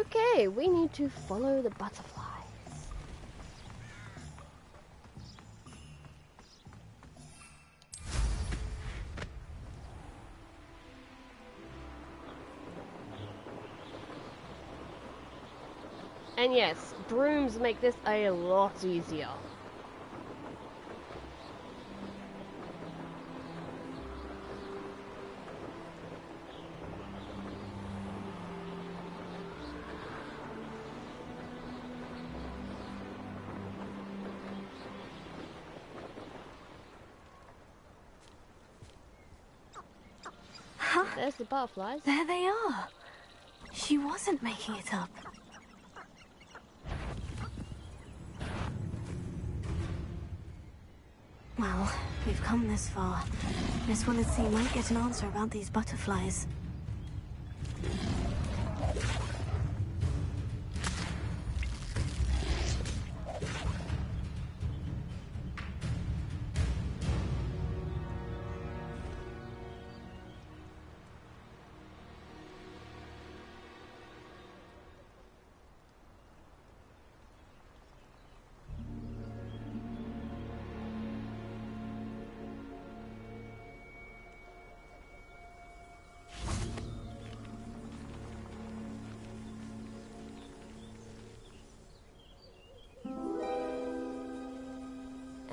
Okay, we need to follow the butterflies. And yes, brooms make this a lot easier. Huh? There's the butterflies. There they are. She wasn't making it up. Well, we've come this far. Miss Weasley might get an answer about these butterflies.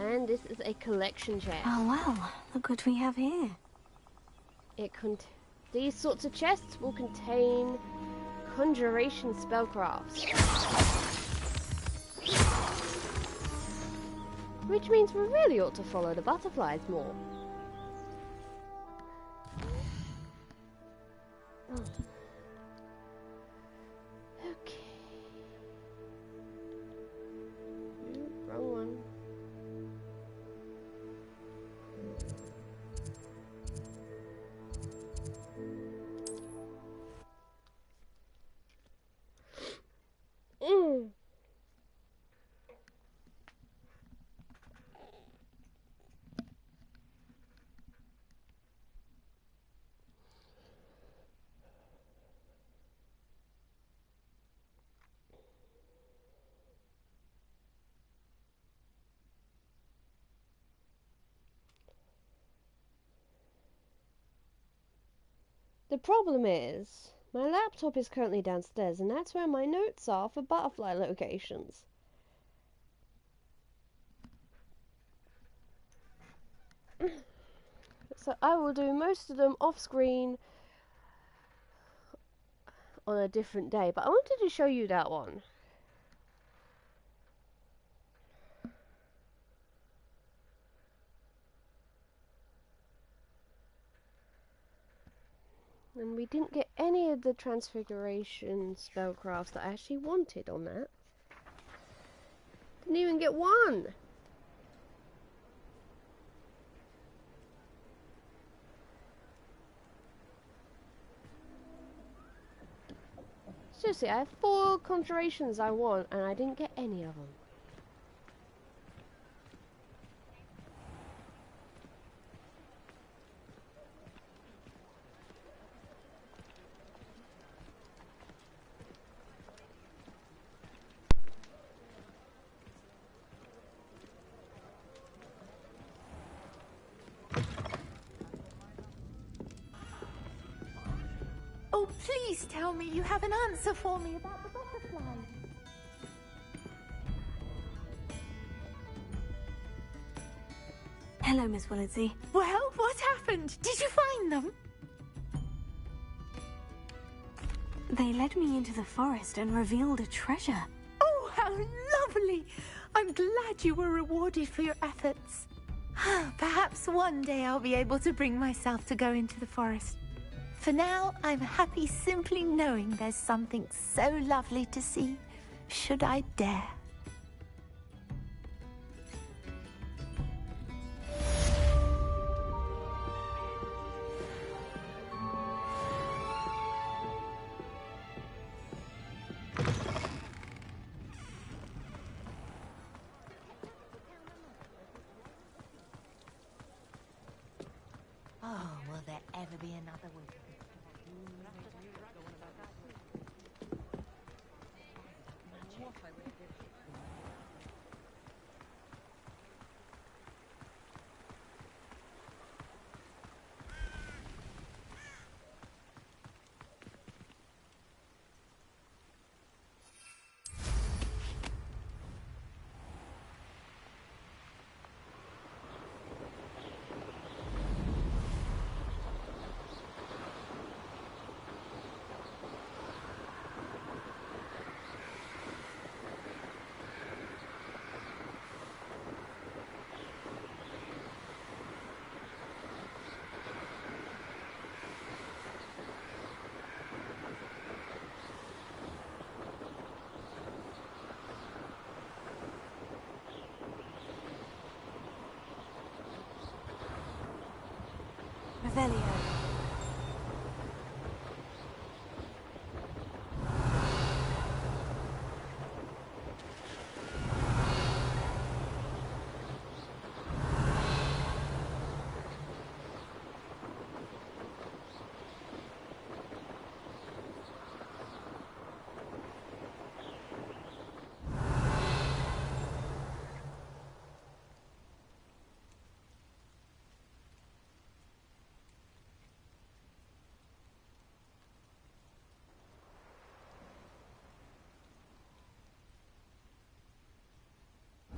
And this is a collection chest. Oh well, look what we have here. These sorts of chests will contain conjuration spellcrafts. Which means we really ought to follow the butterflies more. Oh. Okay. Wrong one. The problem is, my laptop is currently downstairs, and that's where my notes are for butterfly locations. So I will do most of them off screen on a different day, but I wanted to show you that one. And we didn't get any of the transfiguration spellcrafts that I actually wanted on that. Didn't even get one. Seriously, I have 4 conjurations I want, and I didn't get any of them. Oh, please tell me you have an answer for me about the butterflies. Hello, Miss Weasley. Well, what happened? Did you find them? They led me into the forest and revealed a treasure. Oh, how lovely! I'm glad you were rewarded for your efforts. Perhaps one day I'll be able to bring myself to go into the forest. For now, I'm happy simply knowing there's something so lovely to see, should I dare. Oh, will there ever be another winter? Revelio.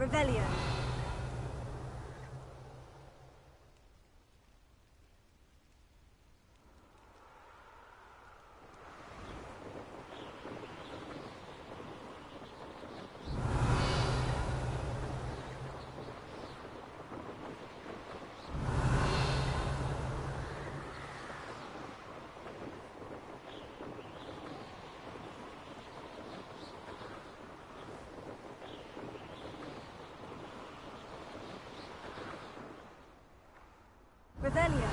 Revelio. Revelio.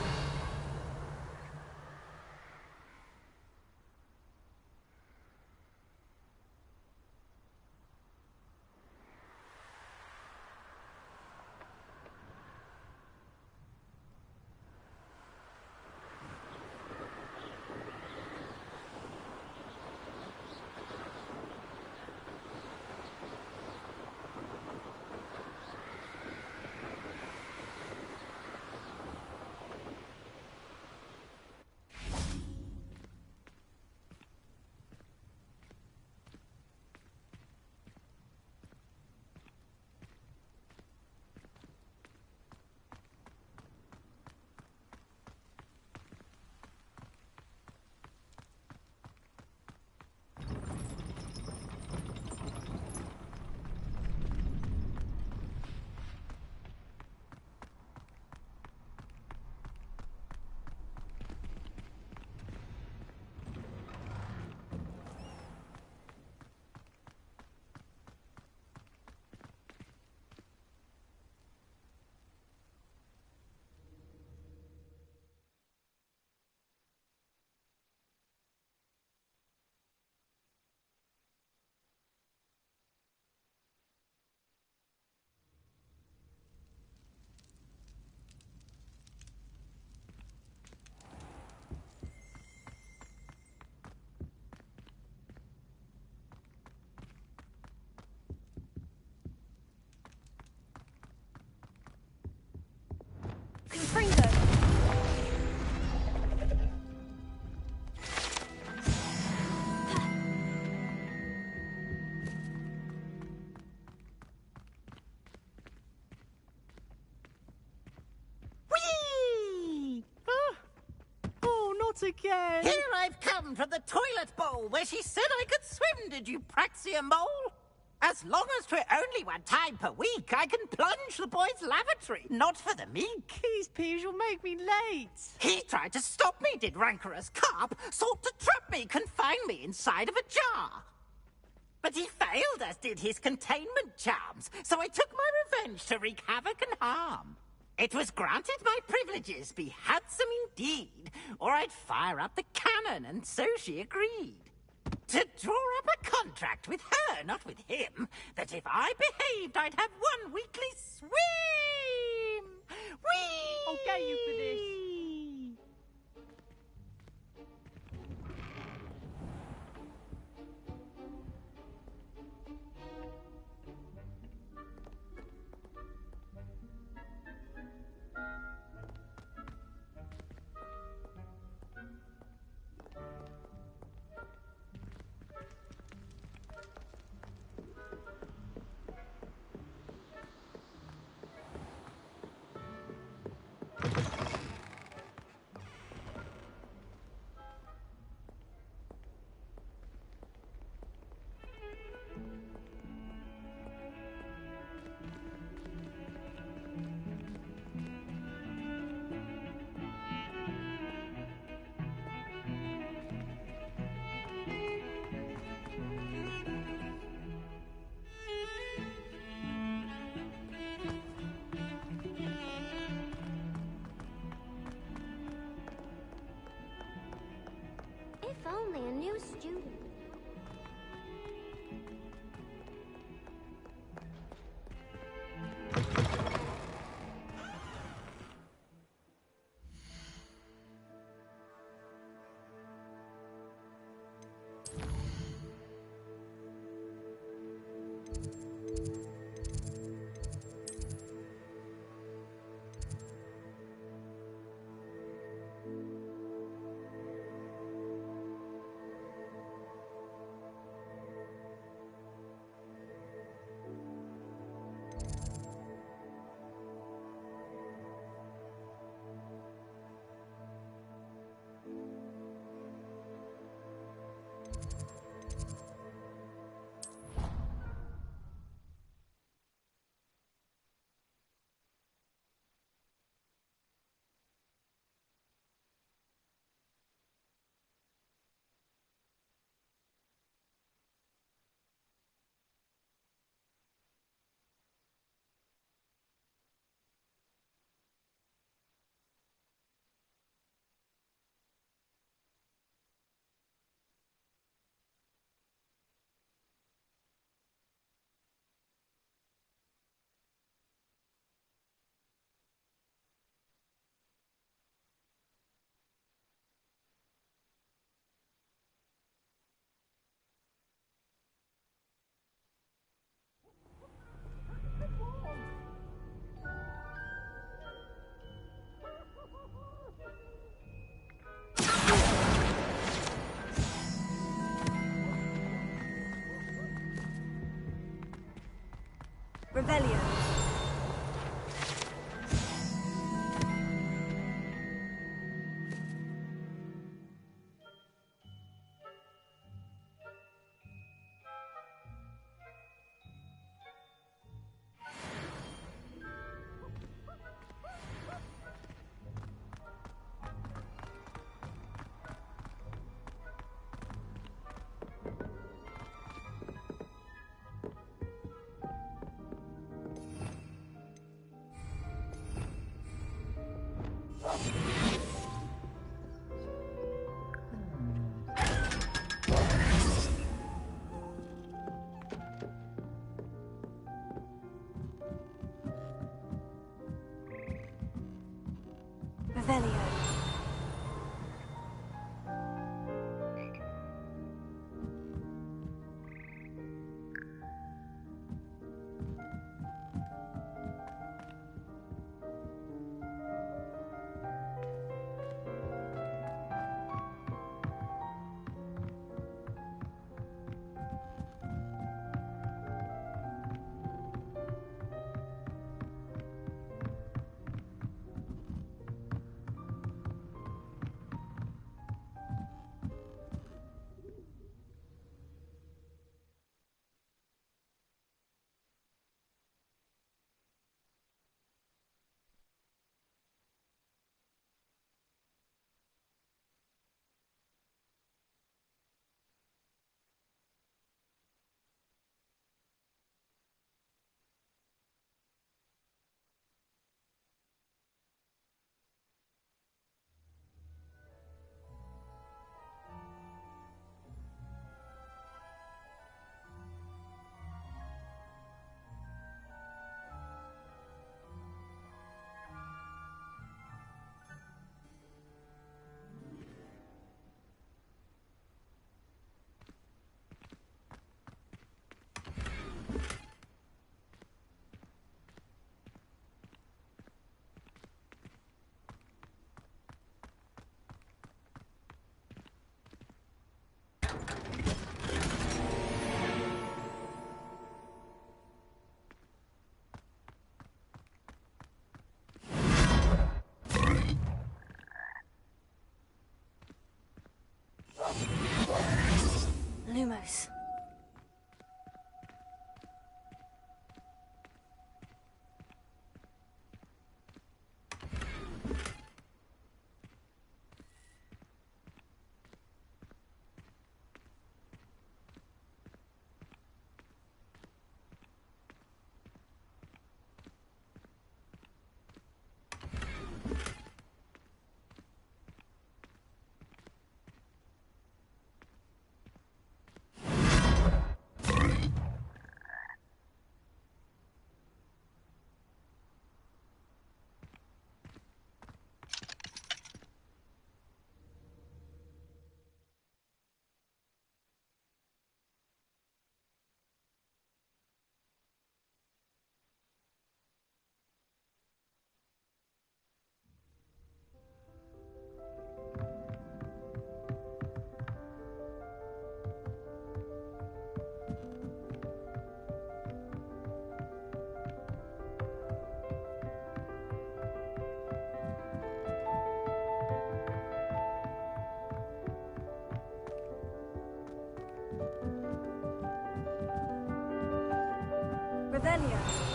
Confringo. Whee! Oh, not again! Here I've come from the toilet bowl where she said I could swim, did you praxia mole? As long as 'twere only one time per week, I can plunge the boy's lavatory, not for the meek. These peas will make me late. He tried to stop me, did rancorous carp, sought to trap me, confine me inside of a jar. But he failed, as did his containment charms, so I took my revenge to wreak havoc and harm. It was granted my privileges be handsome indeed, or I'd fire up the cannon, and so she agreed. To draw up a contract with her, not with him, that if I behaved, I'd have one weekly swim! Whee! I'll get you for this. Revelio. Revelio. Lumos. Revelio.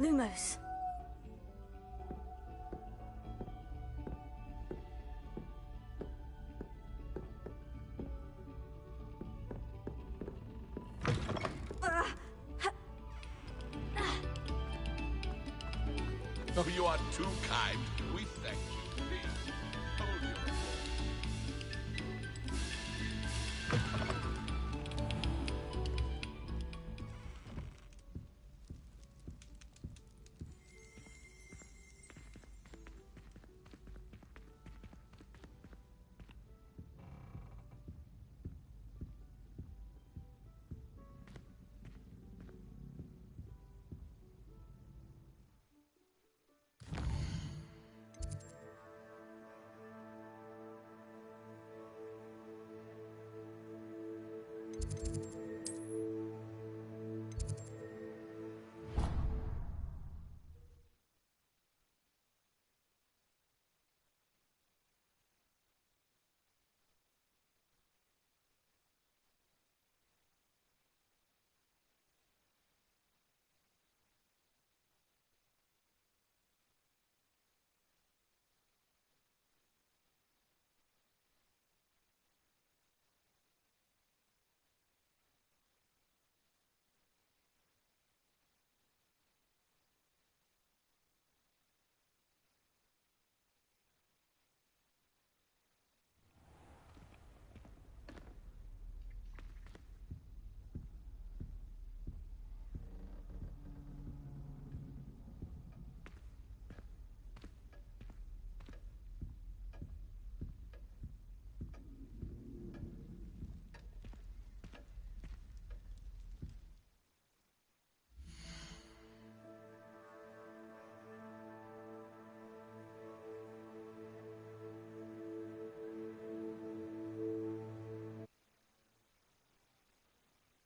Lumos. Oh, you are too kind.